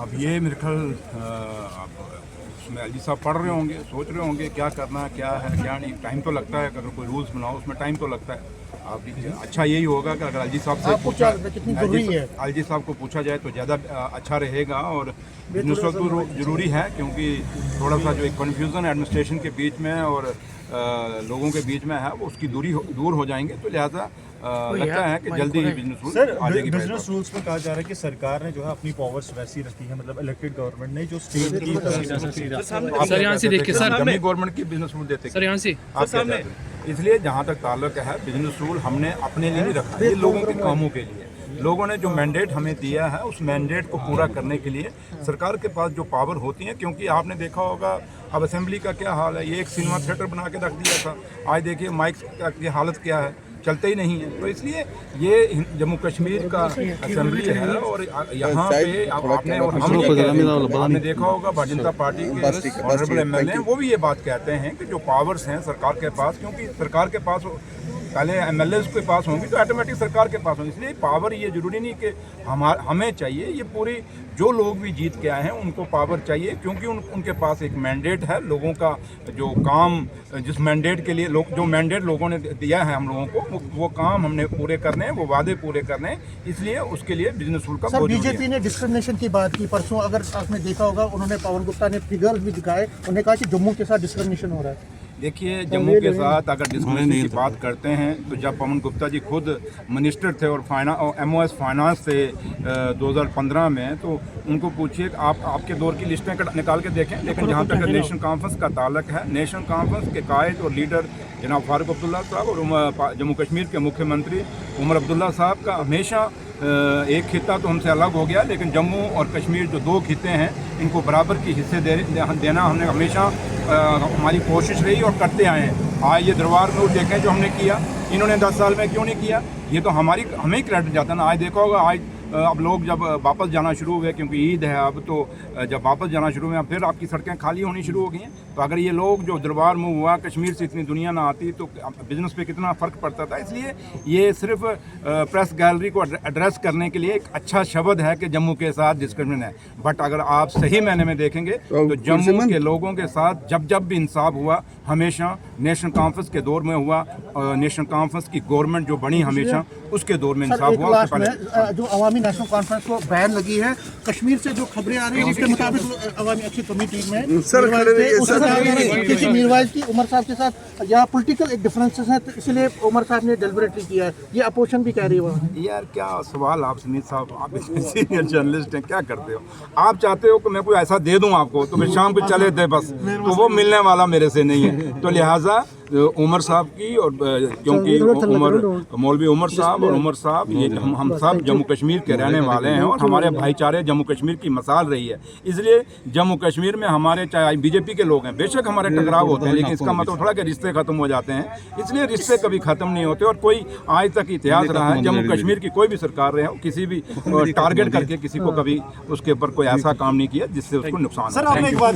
अब ये मेरे ख्याल उसमें एलजी साहब पढ़ रहे होंगे, सोच रहे होंगे क्या करना क्या है क्या नहीं। टाइम तो लगता है, अगर कोई रूल्स बनाओ उसमें टाइम तो लगता है। आप अच्छा यही होगा कि अगर एलजी साहब से पूछा, एलजी साहब को पूछा जाए तो ज़्यादा अच्छा रहेगा। और बिजनेस तो ज़रूरी है, क्योंकि थोड़ा सा जो एक कन्फ्यूज़न एडमिनिस्ट्रेशन के बीच में और लोगों के बीच में है वो उसकी दूर हो जाएंगे। तो लिहाजा लगता है कि जल्दी ही बिजनेस रूल आ जाएगी। बिजनेस रूल्स में कहा जा रहा है कि सरकार ने जो है अपनी पावर्स वैसी रखी है, मतलब इलेक्टेड गवर्नमेंट ने जो स्टेट की सर यहाँ से देखिए सर, जमी गवर्नमेंट की बिजनेस रूल देते सर यहाँ से आप सामने। इसलिए जहाँ तक ताल्लुक है बिजनेस रूल हमने अपने लिए नहीं रखा, ये लोगों के कामों के लिए। लोगों ने जो मैंडेट हमें दिया है उस मैंडेट को पूरा करने के लिए सरकार के पास जो पावर होती है, क्योंकि आपने देखा होगा अब असेंबली का क्या हाल है, ये एक सिनेमा थिएटर बना के रख दिया था। आज देखिए माइक की हालत क्या है, चलते ही नहीं है। तो इसलिए ये जम्मू कश्मीर का असेंबली है और यहाँ पे आपने और हमने देखा होगा भारतीय जनता पार्टी के ऑनरेबल एमएलए वो भी ये बात कहते हैं कि जो पावर्स हैं सरकार के पास, क्योंकि सरकार के पास पहले एमएलए के पास होंगी तो ऑटोमेटिक सरकार के पास होंगी। इसलिए पावर ये जरूरी नहीं कि हमें चाहिए, ये पूरी जो लोग भी जीत के आए हैं उनको पावर चाहिए, क्योंकि उनके पास एक मैंडेट है। लोगों का जो काम, जिस मैंडेट के लिए जो मैंडेट लोगों ने दिया है हम लोगों को, वो काम हमने पूरे करने हैं, वो वादे पूरे करने हैं। इसलिए उसके लिए बिजनेस रूल का बीजेपी ने डिस्क्रिमिनेशन की बात की परसों, अगर आपने देखा होगा उन्होंने पवन गुप्ता ने फिगर्स भी दिखाए, उन्होंने कहा कि जम्मू के साथ डिस्क्रिमिनेशन हो रहा है। देखिए जम्मू के साथ अगर डिस्क्रिमिनेशन की बात करते हैं तो जब पवन गुप्ता जी खुद मिनिस्टर थे और MOS फाइनेंस थे 2015 में, तो उनको पूछिए आपके दौर की लिस्टें निकाल के देखें। लेकिन जहाँ तक नेशनल कॉन्फ्रेंस का ताल्लुक है, नेशनल कॉन्फ्रेंस के कायद और लीडर जनाब फारूक अब्दुल्ला साहब और जम्मू कश्मीर के मुख्यमंत्री उमर अब्दुल्ला साहब का हमेशा एक खिता तो हमसे अलग हो गया, लेकिन जम्मू और कश्मीर जो दो खिते हैं इनको बराबर की हिस्से देना हमने हमेशा हमारी कोशिश रही और करते आए हैं। आज ये दरबार में देखें जो हमने किया, इन्होंने 10 साल में क्यों नहीं किया, ये तो हमें ही क्रेडिट जाता ना। आज देखा होगा आज अब लोग जब वापस जाना शुरू हुए, क्योंकि ईद है अब, तो जब वापस जाना शुरू हुए फिर आपकी सड़कें खाली होनी शुरू हो गई हैं। तो अगर ये लोग जो दरबार में हुआ, कश्मीर से इतनी दुनिया ना आती तो बिज़नेस पे कितना फ़र्क पड़ता था। इसलिए ये सिर्फ प्रेस गैलरी को एड्रेस करने के लिए एक अच्छा शब्द है कि जम्मू के साथ डिस्क्रिमिनेशन है। बट अगर आप सही मायने में देखेंगे तो जम्मू के लोगों के साथ जब भी इंसाफ हुआ हमेशा नेशनल कॉन्फ्रेंस के दौर में हुआ। नेशनल कॉन्फ्रेंस की गवर्नमेंट जो बनी हमेशा उसके दौर में इंसाफ हुआ। जो अवामी नेशनल कॉन्फ्रेंस को बैन लगी है, कश्मीर से जो खबरें आ रही हैं उसके मुताबिक अवामी एक्शन कमेटी में मीरवाइज की उमर साहब के साथ यहाँ पॉलिटिकल एक डिफरेंसेस हैं, तो इसलिए उमर साहब ने डेलिबरेटली किया है। ये अपोजिशन भी कह रही है। यार क्या सवाल आप सुनीत साहब, आप सीनियर जर्नलिस्ट हैं, क्या करते हो आप? चाहते हो कि मैं कोई ऐसा दे दूं आपको तो मैं शाम को चले थे बस, तो वो मिलने वाला मेरे से नहीं है। तो लिहाजा उमर साहब की और क्योंकि मौलवी उमर साहब और उमर साहब ये हम सब जम्मू कश्मीर के रहने वाले हैं और हमारे भाईचारे जम्मू कश्मीर की मिसाल रही है। इसलिए जम्मू कश्मीर में हमारे चाहे बीजेपी के लोग हैं, बेशक हमारे टकराव होते हैं, लेकिन इसका मतलब थोड़ा कि रिश्ते खत्म हो जाते हैं। इसलिए रिश्ते कभी खत्म नहीं होते और कोई आज तक इतिहास रहा है जम्मू कश्मीर की कोई भी सरकार रहे हो किसी भी टारगेट करके किसी को कभी उसके ऊपर कोई ऐसा काम नहीं किया जिससे उसको नुकसान हो।